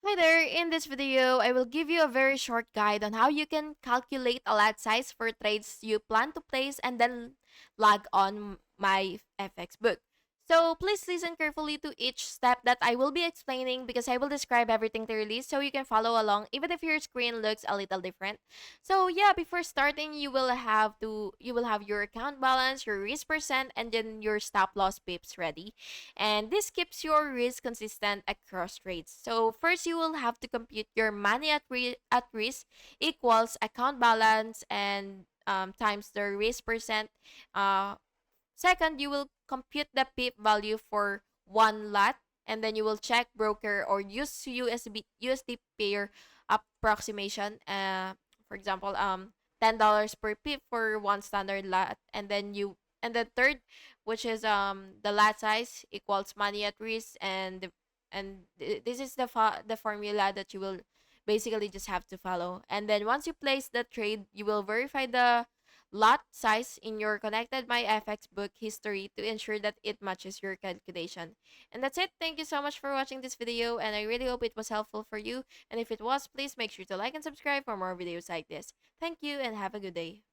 Hi there, in this video, I will give you a very short guide on how you can calculate a lot size for trades you plan to place and then log on my FX book. So please listen carefully to each step that I will be explaining because I will describe everything clearly so you can follow along even if your screen looks a little different. So yeah, before starting, you will have your account balance, your risk percent, and then your stop loss pips ready, and this keeps your risk consistent across trades. So first, you will have to compute your money at risk equals account balance and times the risk percent. Uh, Second, you will compute the pip value for one lot, and then you will check broker or use USD pair approximation. For example, $10 per pip for one standard lot, and then the third, which is the lot size equals money at risk, this is the formula that you will basically just have to follow. And then once you place the trade, you will verify the lot size in your connected Myfxbook history to ensure that it matches your calculation. And that's it. Thank you so much for watching this video, and I really hope it was helpful for you. And if it was, please make sure to like and subscribe for more videos like this. Thank you and have a good day.